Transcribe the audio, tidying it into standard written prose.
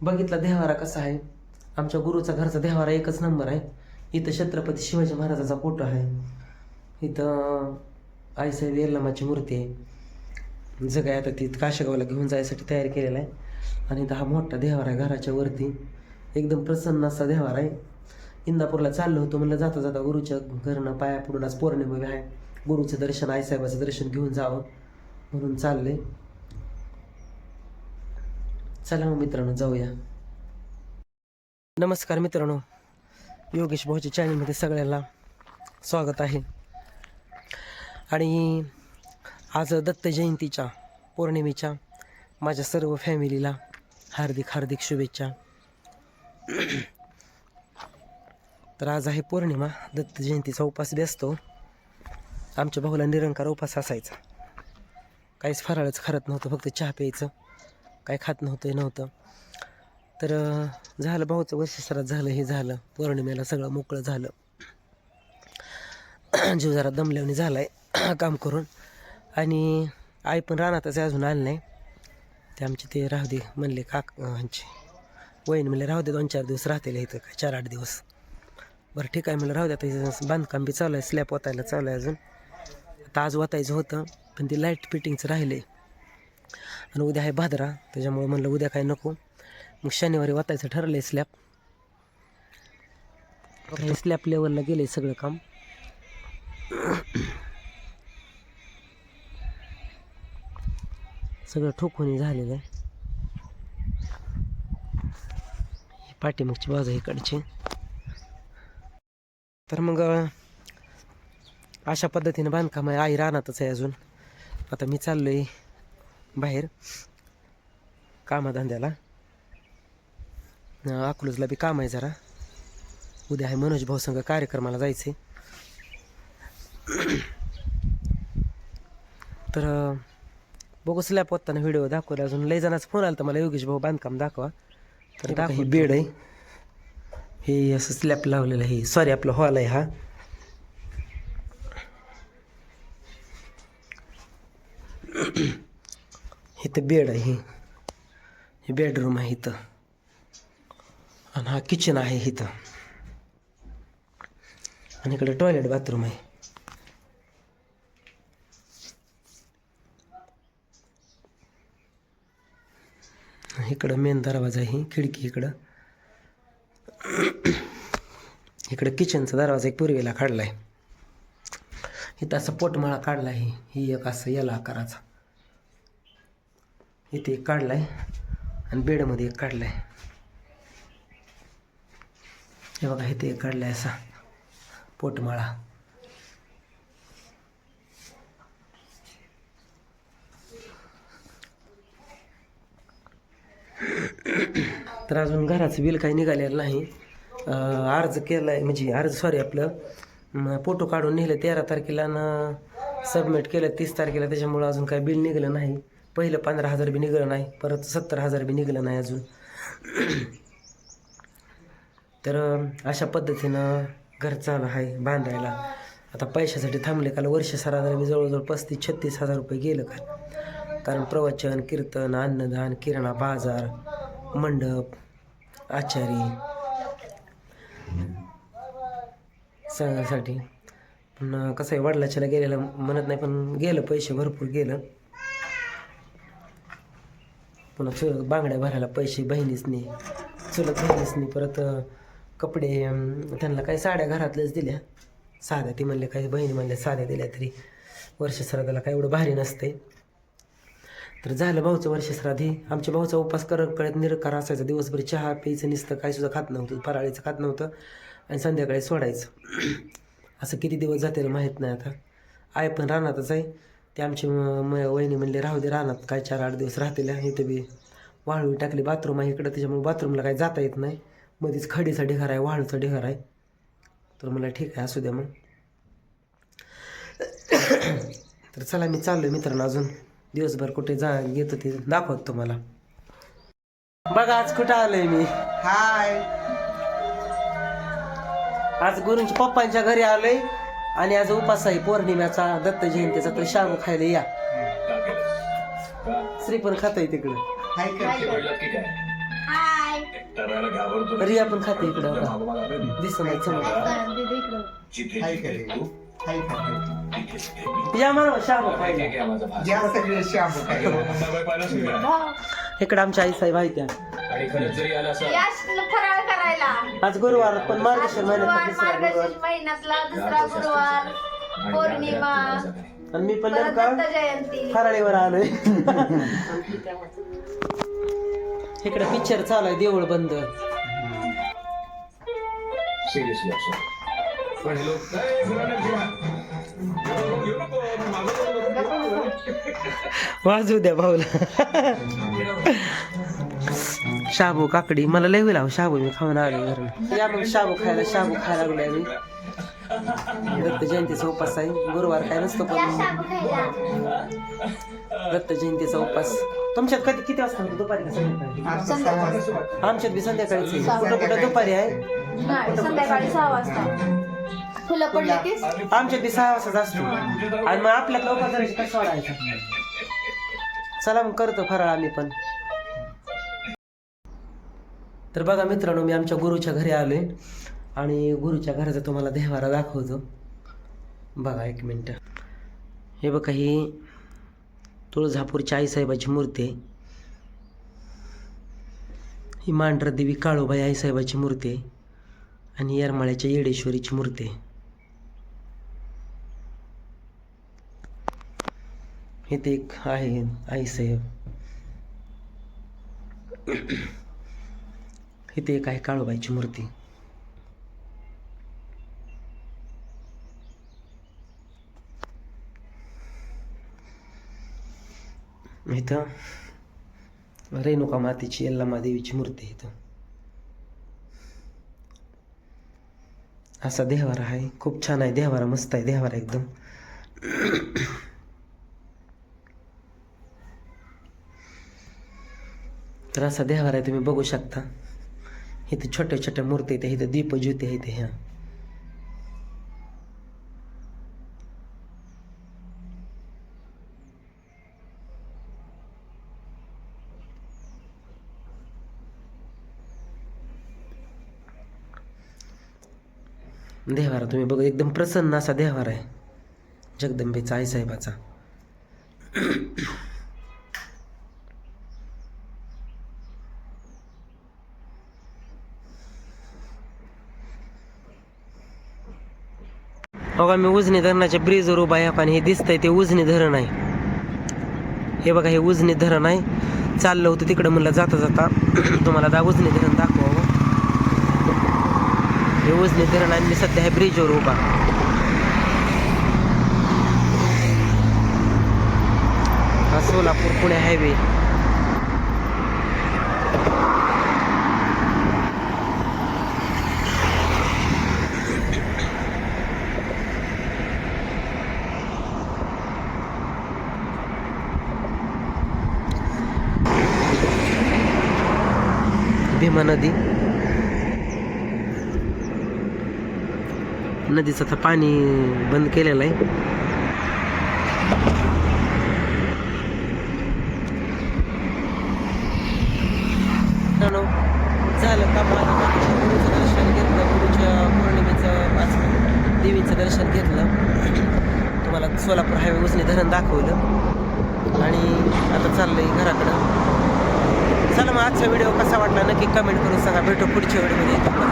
बघितला देवारा कसा आहे. आमच्या गुरुचा घरचा देवारा एकच नंबर आहे. इथं छत्रपती शिवाजी महाराजाचा फोटो आहे. इथं आईसाहेब येल्लमाची मूर्ती आहे. जगाय आता ती काशेगावला घेऊन जायसाठी तयारी केलेला आहे. आणि इथं हा मोठा देवारा आहे घराच्या वरती. एकदम प्रसन्न असा देवारा आहे. इंदापूरला चाललो होतो, म्हणलं जाता जाता गुरुच्या घरनं पाया पडून, आज पौर्णिमा आहे, गुरुचं दर्शन आईसाहेबाचं दर्शन घेऊन जावं म्हणून चालले. चला मग मित्रांनो जाऊया. नमस्कार मित्रांनो, योगेश भाऊच्या चॅनलमध्ये सगळ्यांना स्वागत आहे. आणि आज दत्त जयंतीच्या पौर्णिमेच्या माझ्या सर्व फॅमिलीला हार्दिक हार्दिक शुभेच्छा. तर आज आहे पौर्णिमा, दत्त जयंतीचा उपास असतो. आमच्या भाऊला निरंकार उपास असायचा. काहीच फराळच खात नव्हतं, फक्त चहा प्यायचं, काय खात नव्हतं. तर झालं भाऊचं वर्षश्राद्ध झालं, हे झालं पौर्णिमेला, सगळं मोकळं झालं. जीव जरा दमल्याने झाला आहे काम करून. आणि आई पण रानातच अजून आलं नाही. ते आमचे ते राहू दे म्हणले ह्यांचे वहीन म्हणले राहू दे, 2-4 दिवस राहतील इथं, काय 4-8 दिवस. बरं ठीक आहे म्हणलं राहू दे. आता बांधकाम बी चालू आहे, स्लॅब ओतायला चालू आहे अजून. आता आज ओतायचं होतं पण ते लाईट फिटिंगचं राहिले. आणि उद्या आहे भादरा, त्याच्यामुळे म्हणलं उद्या काय नको, मग शनिवारी वाटायचं ठरलं आहे स्लॅब. स्लॅब लेवलला गेले सगळं काम. सगळं ठोकून झालेलं आहे. पाठीमागची बाजू इकडची. तर मग अशा पद्धतीनं बांधकाम आहे. आई रानातच आहे अजून. आता मी चाललो आहे बाहेर कामाधंद्याला. अकलूजला बी काम आहे जरा. उद्या आहे मनोज भाऊ संघ कार्यक्रमाला जायचे. तर बघू स्लॅब होताना व्हिडिओ दाखवला. अजून लय जणांचा फोन आला तर मला, योगेश भाऊ बांधकाम दाखवा. तर दाखव. बेड आहे हे, असं स्लॅब लावलेलं आहे. सॉरी आपला हॉल आहे हा. इथं बेड आहे, हे बेडरूम आहे इथं. आणि हा किचन आहे इथं. आणि इकडे टॉयलेट बाथरूम आहे. इकडं मेन दरवाजा आहे, खिडकी इकडं. इकडं किचनचा दरवाजा एक पूर्वेला काढला आहे. इथं असं पोटमाळा काढला आहे. ही एक असं याला आकाराचा इथे एक काढला आहे. आणि बेडमध्ये एक काढला आहे. हे बघा इथे एक काढला आहे असा पोटमाळा. तर अजून घराचं बिल काही निघालेलं नाही. अर्ज केला आहे, म्हणजे आपलं फोटो काढून नेलं 13 तारखेला ना सबमिट केलं 30 तारखेला. त्याच्यामुळं अजून काही बिल निघालं नाही. पहिलं 15,000 बी निघालं नाही, परत 70,000 बी निघालं नाही अजून. तर अशा पद्धतीनं घर चालू आहे बांधायला. आता पैशासाठी थांबले काल. वर्ष सरासरी बी जवळजवळ 35-36 रुपये गेलं का. कारण प्रवचन, कीर्तन, अन्नदान, किराणा बाजार, मंडप, आचारी सगळ्यासाठी. पण कसं आहे, वडिलाच्याला गेलेलं म्हणत नाही, पण गेलं पैसे भरपूर गेलं. पुन्हा बांगड्या भरायला पैसे बहिणीसनी, चुलत बहिणीसनी. परत कपडे त्यांना काही साड्या घरातल्याच दिल्या साध्या. ती म्हणले काही बहिणी म्हणल्या साध्या दिल्या तरी वर्ष श्राद्धाला काय एवढं भारी नसते. तर झालं भाऊचं वर्ष श्राद्ध. आमच्या भाऊचा उपास कळत निरंकार असायचा. दिवसभर चहा प्यायचं नुसतं, काही सुद्धा खात नव्हतं, फराळीचं खात नव्हतं. आणि संध्याकाळी सोडायचं. असं किती दिवस जाते माहीत नाही. आता आई पण रानातच आहे. ते आमची वहिनी म्हणले राहू दे रानात, काय 4-8 दिवस राहतील. इथं बी वाळू टाकली, बाथरूम आहे इकडं, त्याच्यामुळे बाथरूमला काही जाता येत नाही. मध्येच खडीचा ढिगार आहे, वाळूचा ढिगार आहे. तर मला ठीक आहे, असू द्या मग. तर चला मी चाललो मित्रांनो. अजून दिवसभर कुठे घेतो ते दाखवत तुम्हाला. बघा आज कुठं आलोय मी. हाय, आज गुरुंच्या पप्पांच्या घरी आलोय. आणि आज उपास आहे पौर्णिमेचा, दत्त जयंतीचा. तर शाबू खायला या. श्री पण खात आहे तिकडं. हाय. रिया पण खाते इकडं दिसत नाही चमक. या मला शाबू खायला इकडं आमच्या आई साहेब आहे त्या. आज गुरुवार पण मार्गशीर्ष महिन्यातला दुसरा गुरुवार पौर्णिमा आणि मी पण परत दत्त जयंती. फराळीवर आलोय. इकडे पिक्चर चालू आहे देऊळ बंद. वाजू द्या भाऊला. शाबू काकडी मला लय होईल शाबू मी खाऊन आलो घरून. या मग शाबू खायला लागलोय मी. दत्त जयंतीचा उपास आहे. गुरुवार काय नसतो पण दत्त जयंतीचा उपास. तुमच्यात कधी किती वाजता दुपारी का संध्याकाळी? आमच्यात बी संध्याकाळीच कुठं कुठं दुपारी आहे. संध्याकाळी 6 वाजता फुलं पडली की आमच्यात बी 6 वाजता असतो. आणि मग आपल्यात उपास कसं वाढायचं. चला मग करतो फराळ आम्ही पण. तर बघा मित्रांनो मी आमच्या गुरुच्या घरी आलोय आणि गुरुच्या घराचा तुम्हाला देवारा दाखवतो. बघा 1 मिनटं. हे बघा ही तुळजापूरची आईसाहेबाची मूर्ती आहे. ही मांढरा देवी काळूबाई आईसाहेबाची मूर्ती आहे आणि येरमाळ्याच्या येडेश्वरीची मूर्ती आहे. इथे एक आहे आईसाहेब. इथे एक आहे काळूबाईची मूर्ती. इथं रेणुका मातेची यल्लामा देवीची मूर्ती आहे. इथं असा देवारा आहे. खूप छान आहे देवारा. मस्त आहे देवारा एकदम. तर असा देवारा आहे तुम्ही बघू शकता. इथे छोट्या छोट्या मूर्ती आहेत. इथं दीपज्योती आहेत ह्या. देवारा तुम्ही बघा एकदम प्रसन्न असा देवारा आहे जगदंबेचा आईसाहेबाचा. बघा मी उजनी धरणाच्या ब्रिजवर उभा आहे. आणि हे दिसतंय ते उजनी धरण आहे. हे बघा हे उजनी धरण आहे. चाललं होतं तिकडं म्हणलं जाता जाता तुम्हाला उजनी धरण दाखवावं. हे उजनी धरण आणि मी सध्या हे ब्रिजवर उभा. हा सोलापूर पुणे हायवे. भीमा नदी. नदीचं आता पाणी बंद केलेलं आहे. झालं का मला गुरुचं दर्शन घेतलं. गुरुच्या पौर्णिमेचं 5 देवीचं दर्शन घेतलं. तुम्हाला सोलापूर हायवे उजनी धरण दाखवलं आणि आता चाललंय घराकडं. चला मग आजचा व्हिडिओ कसा वाटला नक्की कमेंट करून सांगा. भेटू पुढच्या व्हिडिओमध्ये.